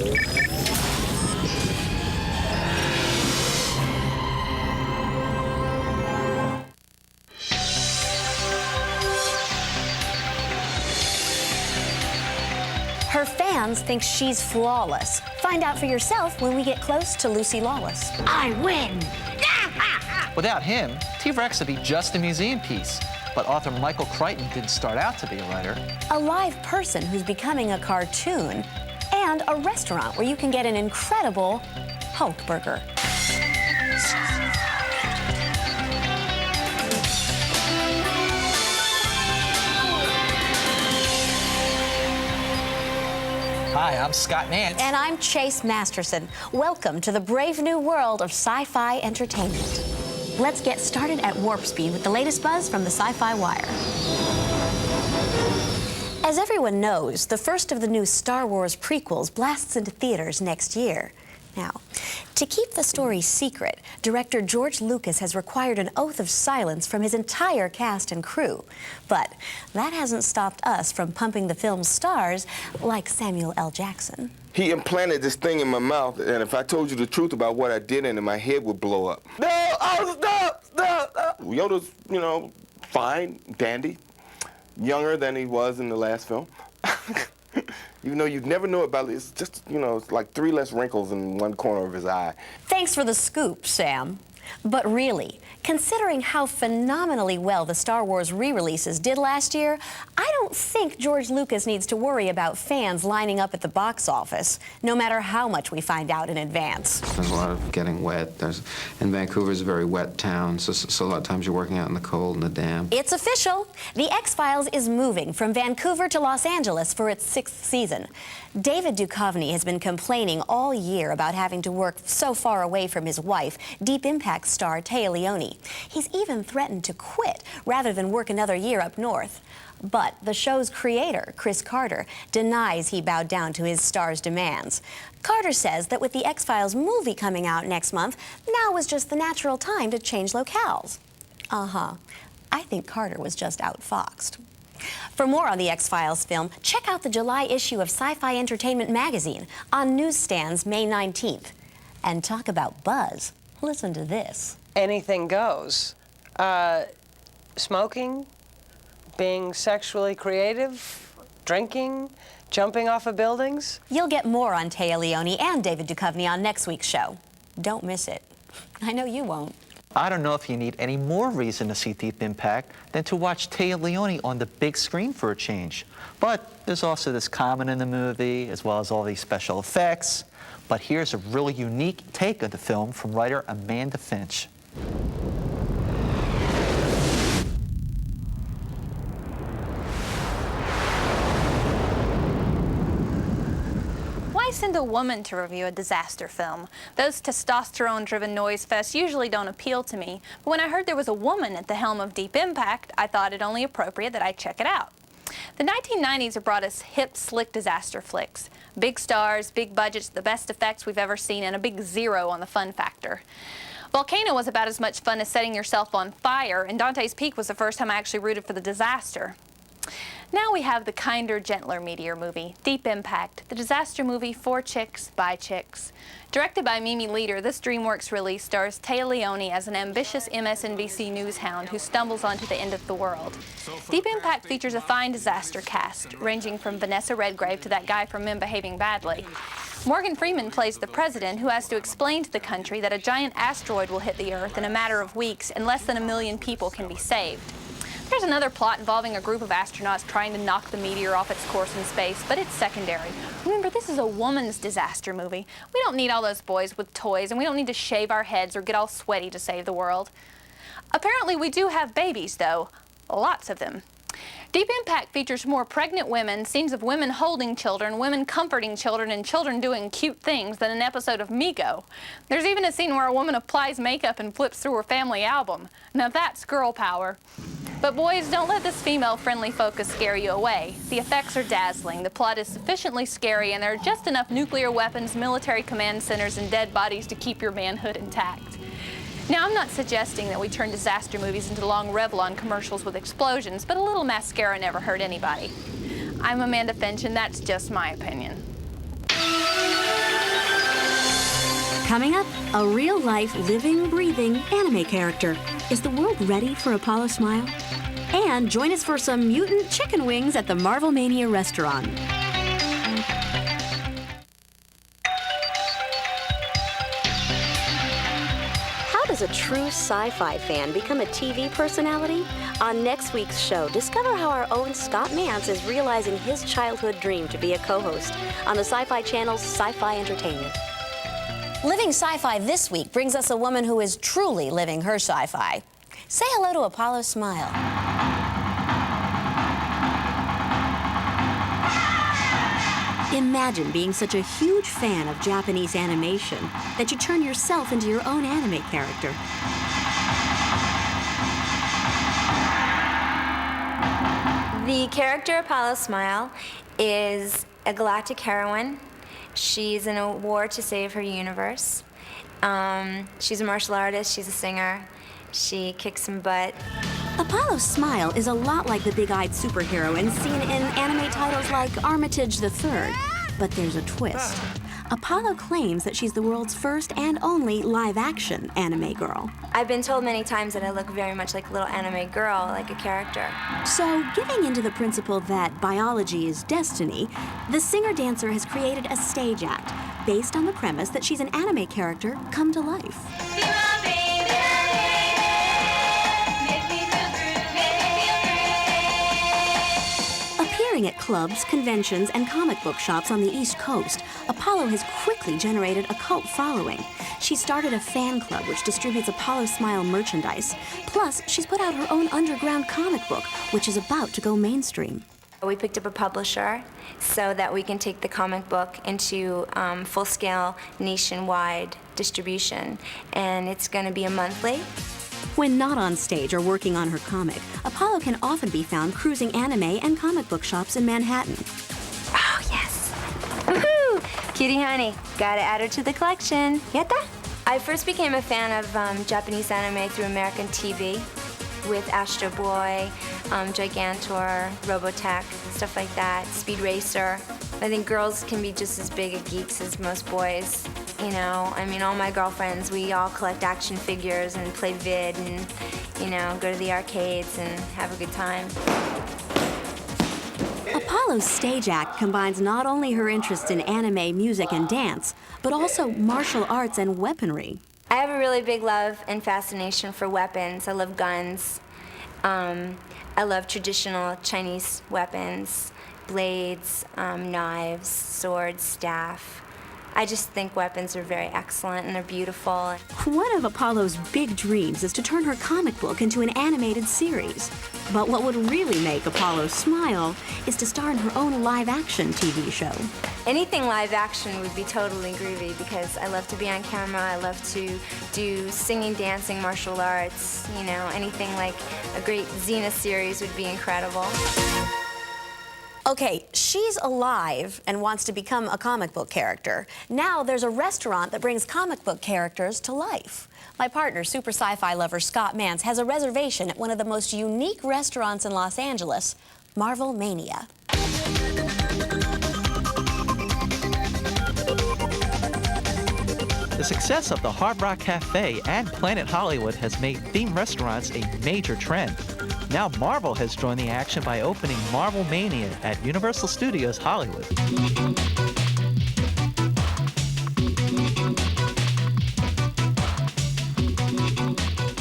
Her fans think she's flawless. Find out for yourself when we get close to Lucy Lawless. I win! Without him, T-Rex would be just a museum piece. But author Michael Crichton didn't start out to be a writer. A live person who's becoming a cartoon, and a restaurant where you can get an incredible Hulk burger. Hi, I'm Scott Nance. And I'm Chase Masterson. Welcome to the brave new world of sci-fi entertainment. Let's get started at warp speed with the latest buzz from the Sci-Fi Wire. As everyone knows, the first of the new Star Wars prequels blasts into theaters next year. Now, to keep the story secret, director George Lucas has required an oath of silence from his entire cast and crew. But that hasn't stopped us from pumping the film's stars like Samuel L. Jackson. He implanted this thing in my mouth, and if I told you the truth about what I did in it, my head would blow up. No, oh, stop. Yoda's, fine, dandy, younger than he was in the last film. Even though you'd never know about it, it's just, it's like 3 less wrinkles in one corner of his eye. Thanks for the scoop, Sam. But really, considering how phenomenally well the Star Wars re-releases did last year, I don't think George Lucas needs to worry about fans lining up at the box office, no matter how much we find out in advance. There's a lot of getting wet. And Vancouver's a very wet town, so a lot of times you're working out in the cold and the damp. It's official. The X-Files is moving from Vancouver to Los Angeles for its 6th season. David Duchovny has been complaining all year about having to work so far away from his wife, Deep Impact star Téa Leoni. He's even threatened to quit rather than work another year up north. But the show's creator, Chris Carter, denies he bowed down to his star's demands. Carter says that with the X-Files movie coming out next month, now was just the natural time to change locales. I think Carter was just outfoxed. For more on the X-Files film, check out the July issue of Sci-Fi Entertainment magazine on newsstands May 19th. And talk about buzz. Listen to this. Anything goes. Smoking, being sexually creative, drinking, jumping off of buildings. You'll get more on Téa Leoni and David Duchovny on next week's show. Don't miss it. I know you won't. I don't know if you need any more reason to see Deep Impact than to watch Téa Leoni on the big screen for a change. But there's also this comment in the movie, as well as all these special effects. But here's a really unique take of the film from writer Amanda Finch. Why send a woman to review a disaster film? Those testosterone-driven noise fests usually don't appeal to me, but when I heard there was a woman at the helm of Deep Impact, I thought it only appropriate that I check it out. The 1990s have brought us hip, slick disaster flicks. Big stars, big budgets, the best effects we've ever seen, and a big 0 on the fun factor. Volcano was about as much fun as setting yourself on fire, and Dante's Peak was the first time I actually rooted for the disaster. Now we have the kinder, gentler meteor movie, Deep Impact, the disaster movie for chicks, by chicks. Directed by Mimi Leder, this DreamWorks release stars Téa Leoni as an ambitious MSNBC news hound who stumbles onto the end of the world. Deep Impact features a fine disaster cast, ranging from Vanessa Redgrave to that guy from Men Behaving Badly. Morgan Freeman plays the president who has to explain to the country that a giant asteroid will hit the Earth in a matter of weeks and less than 1 million people can be saved. There's another plot involving a group of astronauts trying to knock the meteor off its course in space, but it's secondary. Remember, this is a woman's disaster movie. We don't need all those boys with toys, and we don't need to shave our heads or get all sweaty to save the world. Apparently, we do have babies, though. Lots of them. Deep Impact features more pregnant women, scenes of women holding children, women comforting children, and children doing cute things than an episode of Mego. There's even a scene where a woman applies makeup and flips through her family album. Now that's girl power. But boys, don't let this female-friendly focus scare you away. The effects are dazzling, the plot is sufficiently scary, and there are just enough nuclear weapons, military command centers, and dead bodies to keep your manhood intact. Now, I'm not suggesting that we turn disaster movies into long Revlon commercials with explosions, but a little mascara never hurt anybody. I'm Amanda Finch, and that's just my opinion. Coming up, a real-life, living, breathing anime character. Is the world ready for Apollo Smile? And join us for some mutant chicken wings at the Marvel Mania restaurant. How does a true sci-fi fan become a TV personality? On next week's show, discover how our own Scott Mantz is realizing his childhood dream to be a co-host on the Sci-Fi Channel's Sci-Fi Entertainment. Living Sci-Fi this week brings us a woman who is truly living her sci-fi. Say hello to Apollo Smile. Imagine being such a huge fan of Japanese animation that you turn yourself into your own anime character. The character Apollo Smile is a galactic heroine. She's in a war to save her universe. She's a martial artist, she's a singer, she kicks some butt. Apollo Smile is a lot like the big-eyed superheroine seen in anime titles like Armitage III. But there's a twist. Apollo claims that she's the world's first and only live-action anime girl. I've been told many times that I look very much like a little anime girl, like a character. So, giving into the principle that biology is destiny, the singer-dancer has created a stage act based on the premise that she's an anime character come to life. Appearing at clubs, conventions, and comic book shops on the East Coast, Apollo has quickly generated a cult following. She started a fan club which distributes Apollo Smile merchandise. Plus, she's put out her own underground comic book, which is about to go mainstream. We picked up a publisher so that we can take the comic book into full-scale nationwide distribution, and it's going to be a monthly. When not on stage or working on her comic, Apollo can often be found cruising anime and comic book shops in Manhattan. Oh, yes. Woohoo! Cutie honey, gotta add her to the collection. Yatta? I first became a fan of Japanese anime through American TV with Astro Boy, Gigantor, Robotech, stuff like that, Speed Racer. I think girls can be just as big of geeks as most boys. You know, I mean, all my girlfriends, we all collect action figures and play vid and, you know, go to the arcades and have a good time. Apollo's stage act combines not only her interest in anime, music, and dance, but also martial arts and weaponry. I have a really big love and fascination for weapons. I love guns. I love traditional Chinese weapons, blades, knives, swords, staff. I just think weapons are very excellent and they're beautiful. One of Apollo's big dreams is to turn her comic book into an animated series. But what would really make Apollo smile is to star in her own live-action TV show. Anything live action would be totally groovy because I love to be on camera, I love to do singing, dancing, martial arts, you know, anything like a great Xena series would be incredible. Okay, she's alive and wants to become a comic book character. Now there's a restaurant that brings comic book characters to life. My partner, super sci-fi lover Scott Mantz, has a reservation at one of the most unique restaurants in Los Angeles, Marvel Mania. The success of the Hard Rock Cafe and Planet Hollywood has made themed restaurants a major trend. Now Marvel has joined the action by opening Marvel Mania at Universal Studios Hollywood.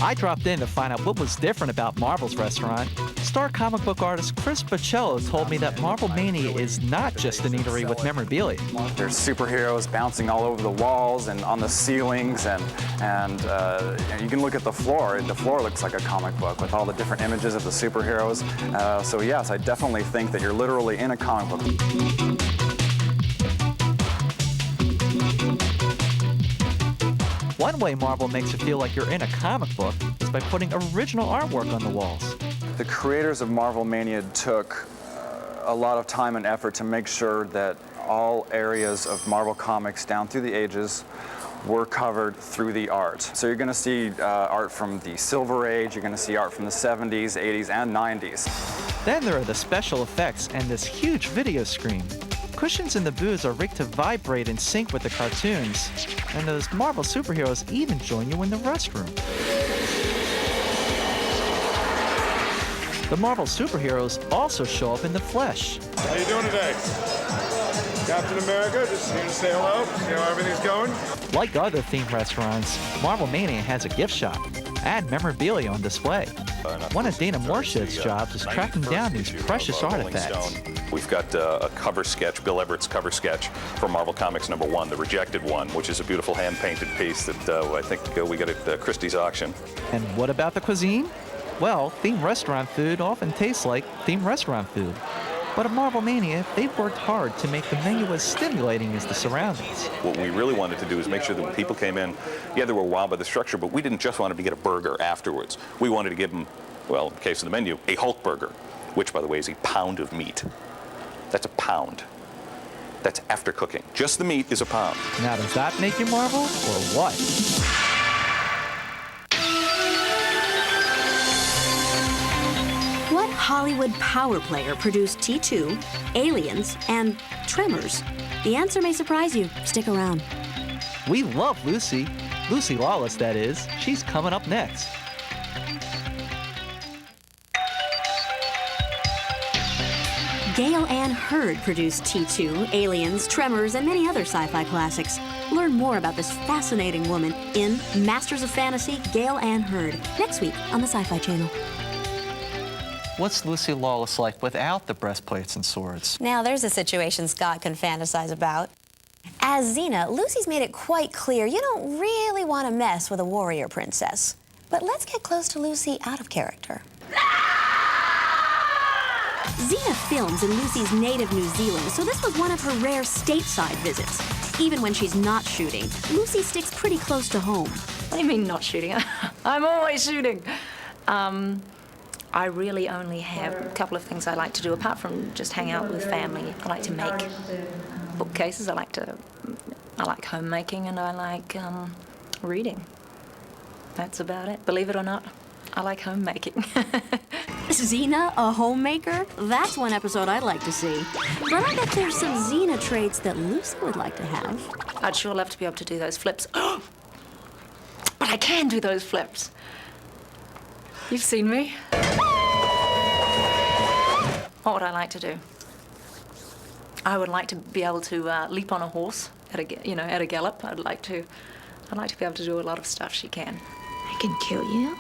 I dropped in to find out what was different about Marvel's restaurant. Star comic book artist Chris Bocello told me that Marvel Mania is not just an eatery with memorabilia. There's superheroes bouncing all over the walls and on the ceilings, and you can look at the floor. The floor looks like a comic book with all the different images of the superheroes. So yes, I definitely think that you're literally in a comic book. One way Marvel makes it feel like you're in a comic book is by putting original artwork on the walls. The creators of Marvel Mania took a lot of time and effort to make sure that all areas of Marvel Comics down through the ages were covered through the art. So you're going to see art from the Silver Age, you're going to see art from the 70s, 80s, and 90s. Then there are the special effects and this huge video screen. cushions in the booths are rigged to vibrate in sync with the cartoons, and those Marvel superheroes even join you in the restroom. The Marvel superheroes also show up in the flesh. How you doing today? Captain America, just here to say hello, see how everything's going. Like other themed restaurants, Marvel Mania has a gift shop and memorabilia on display. One of Dana Morshed's jobs is tracking down these precious artifacts. We've got a cover sketch, Bill Everett's cover sketch for Marvel Comics #1, The Rejected One, which is a beautiful hand-painted piece that I think we got at Christie's auction. And what about the cuisine? Well, themed restaurant food often tastes like themed restaurant food. But at Marvel Mania, they've worked hard to make the menu as stimulating as the surroundings. What we really wanted to do is make sure that when people came in, yeah, they were wowed by the structure, but we didn't just want them to get a burger afterwards. We wanted to give them, well, in the case of the menu, a Hulk burger, which, by the way, is a pound of meat. That's a pound. That's after cooking. Just the meat is a pound. Now, does that make you Marvel, or what? What Hollywood power player produced T2, Aliens, and Tremors? The answer may surprise you. Stick around. We love Lucy. Lucy Lawless, that is. She's coming up next. Gail Ann Hurd produced T2, Aliens, Tremors, and many other sci-fi classics. Learn more about this fascinating woman in Masters of Fantasy, Gail Ann Hurd, next week on the Sci-Fi Channel. What's Lucy Lawless like without the breastplates and swords? Now, there's a situation Scott can fantasize about. As Xena, Lucy's made it quite clear you don't really want to mess with a warrior princess. But let's get close to Lucy out of character. Xena films in Lucy's native New Zealand, so this was one of her rare stateside visits. Even when she's not shooting, Lucy sticks pretty close to home. What do you mean not shooting? I'm always shooting. I really only have a couple of things I like to do, apart from just hang out with family. I like to make bookcases, I like homemaking, and I like reading. That's about it. Believe it or not, I like homemaking. Xena, a homemaker? That's one episode I'd like to see. But I bet there's some Xena traits that Lucy would like to have. I'd sure love to be able to do those flips. But I can do those flips. You've seen me. What would I like to do? I would like to be able to leap on a horse at a gallop. I'd like to be able to do a lot of stuff she can. I can kill you.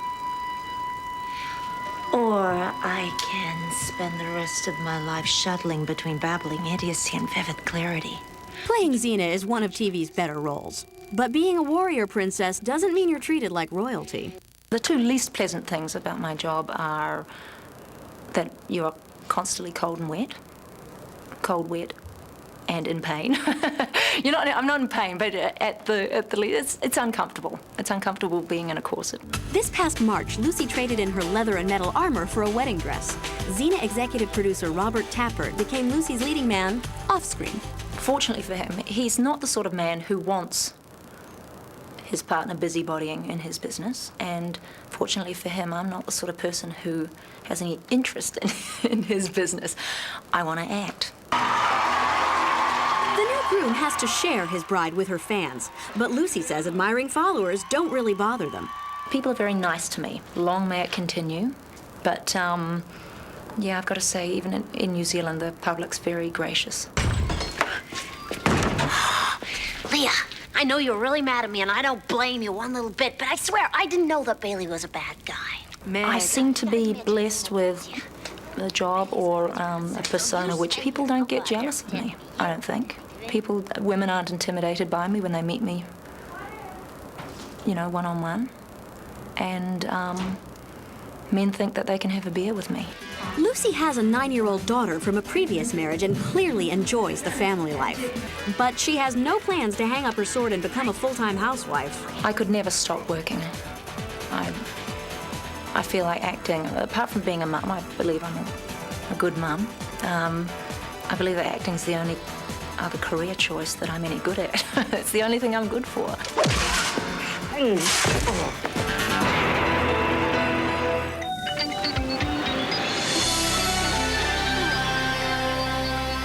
Or I can spend the rest of my life shuttling between babbling idiocy and vivid clarity. Playing Xena is one of TV's better roles. But being a warrior princess doesn't mean you're treated like royalty. The two least pleasant things about my job are that you're constantly cold and wet. Cold, wet, and in pain. I'm not in pain, but it's uncomfortable. It's uncomfortable being in a corset. This past March, Lucy traded in her leather and metal armor for a wedding dress. Xena executive producer Robert Tappert became Lucy's leading man off-screen. Fortunately for him, he's not the sort of man who wants his partner busybodying in his business, and fortunately for him, I'm not the sort of person who has any interest in his business. I want to act. The new groom has to share his bride with her fans, but Lucy says admiring followers don't really bother them. People are very nice to me. Long may it continue, but yeah, I've got to say, even in New Zealand, the public's very gracious. Leah, I know you're really mad at me, and I don't blame you one little bit, but I swear I didn't know that Bailey was a bad guy. I seem to be blessed with a job or a persona which people don't get jealous of me, I don't think. Women aren't intimidated by me when they meet me, one-on-one. And men think that they can have a beer with me. Lucy has a 9-year-old daughter from a previous marriage and clearly enjoys the family life. But she has no plans to hang up her sword and become a full-time housewife. I could never stop working. I feel like acting, apart from being a mum, I believe I'm a good mum. I believe that acting's the only other career choice that I'm any good at. It's the only thing I'm good for.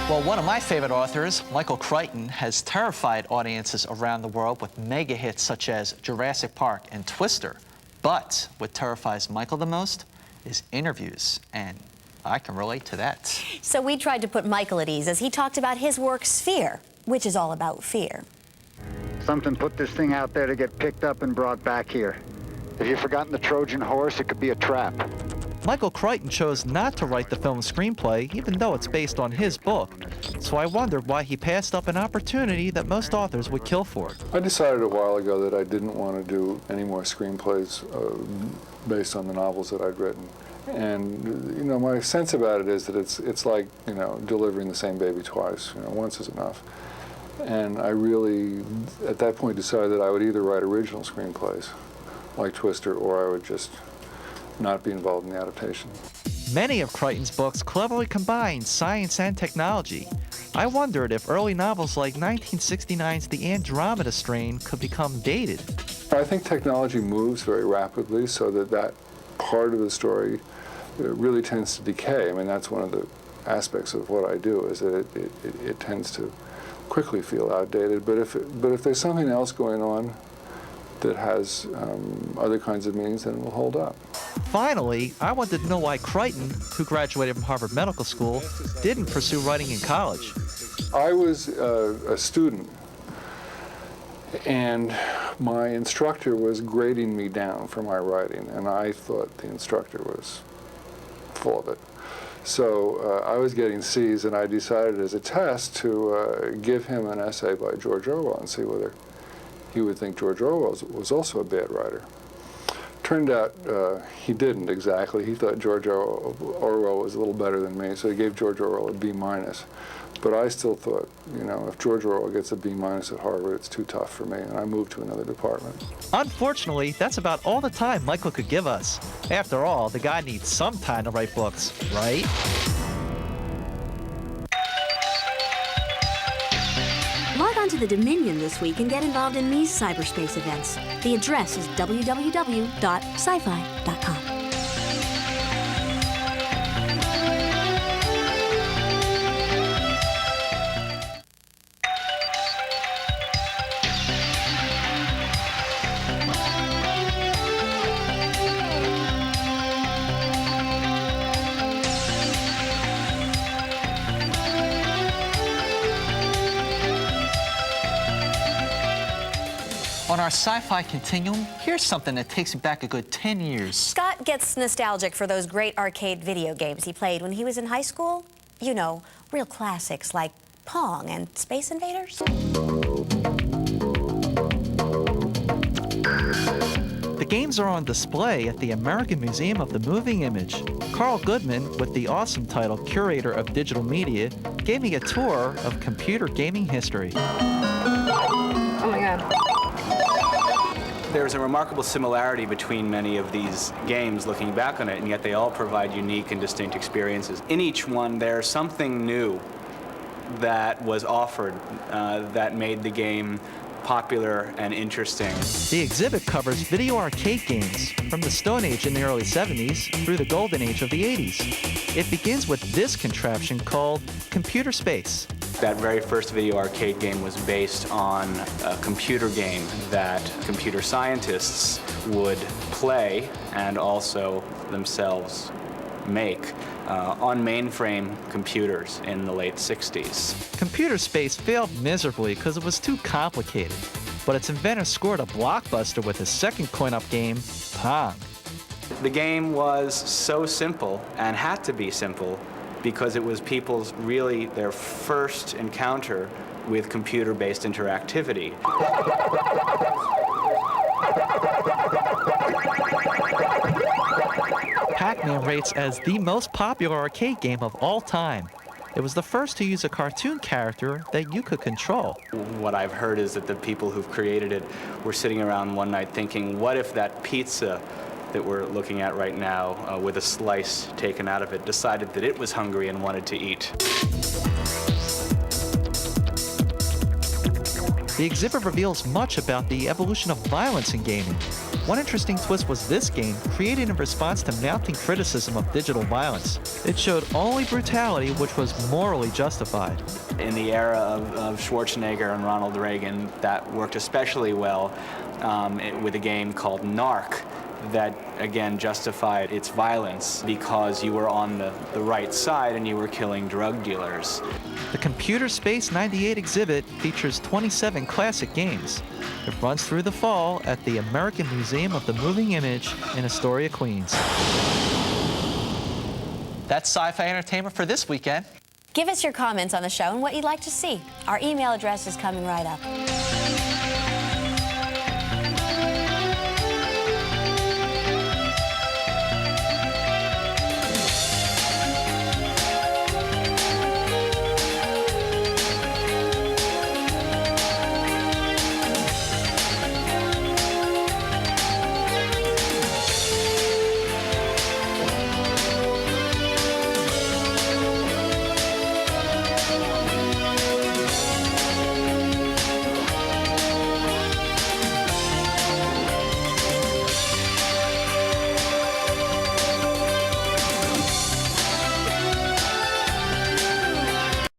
Well, one of my favorite authors, Michael Crichton, has terrified audiences around the world with mega hits such as Jurassic Park and Twister. But what terrifies Michael the most is interviews, and I can relate to that. So we tried to put Michael at ease as he talked about his work, Sphere, which is all about fear. Something put this thing out there to get picked up and brought back here. If you've forgotten the Trojan horse, it could be a trap. Michael Crichton chose not to write the film's screenplay, even though it's based on his book. So I wondered why he passed up an opportunity that most authors would kill for. I decided a while ago that I didn't want to do any more screenplays based on the novels that I'd written. And, you know, my sense about it is that it's like, you know, delivering the same baby twice. You know, once is enough. And I really, at that point, decided that I would either write original screenplays, like Twister, or I would just not be involved in the adaptation. Many of Crichton's books cleverly combine science and technology. I wondered if early novels like 1969's The Andromeda Strain could become dated. I think technology moves very rapidly, so that part of the story really tends to decay. I mean, that's one of the aspects of what I do, is that it tends to quickly feel outdated. But if there's something else going on that has other kinds of meanings, then it will hold up. Finally, I wanted to know why Crichton, who graduated from Harvard Medical School, didn't pursue writing in college. I was a student, and my instructor was grading me down for my writing, and I thought the instructor was full of it. So I was getting C's, and I decided as a test to give him an essay by George Orwell and see whether he would think George Orwell was also a bad writer. Turned out he didn't exactly. He thought George Orwell was a little better than me, so he gave George Orwell a B-. But I still thought, you know, if George Orwell gets a B- at Harvard, it's too tough for me, and I moved to another department. Unfortunately, that's about all the time Michael could give us. After all, the guy needs some time to write books, right? Log on to the Dominion this week and get involved in these cyberspace events. The address is www.scifi.com. On our sci-fi continuum, here's something that takes me back a good 10 years. Scott gets nostalgic for those great arcade video games he played when he was in high school. You know, real classics like Pong and Space Invaders. The games are on display at the American Museum of the Moving Image. Carl Goodman, with the awesome title Curator of Digital Media, gave me a tour of computer gaming history. Oh my God. There's a remarkable similarity between many of these games looking back on it, and yet they all provide unique and distinct experiences. In each one, there's something new that was offered that made the game popular and interesting. The exhibit covers video arcade games from the Stone Age in the early 70s through the Golden Age of the 80s. It begins with this contraption called Computer Space. That very first video arcade game was based on a computer game that computer scientists would play and also themselves make on mainframe computers in the late 60s. Computer Space failed miserably because it was too complicated, but its inventor scored a blockbuster with his second coin-op game, Pong. The game was so simple and had to be simple because it was people's really their first encounter with computer-based interactivity. Pac-Man rates as the most popular arcade game of all time. It was the first to use a cartoon character that you could control. What I've heard is that the people who've created it were sitting around one night thinking, what if that pizza that we're looking at right now, with a slice taken out of it, decided that it was hungry and wanted to eat. The exhibit reveals much about the evolution of violence in gaming. One interesting twist was this game, created in response to mounting criticism of digital violence. It showed only brutality which was morally justified. In the era of Schwarzenegger and Ronald Reagan, that worked especially well with a game called Narc that, again, justified its violence because you were on the right side and you were killing drug dealers. The Computer Space 98 exhibit features 27 classic games. It runs through the fall at the American Museum of the Moving Image in Astoria, Queens. That's Sci-Fi Entertainment for this weekend. Give us your comments on the show and what you'd like to see. Our email address is coming right up.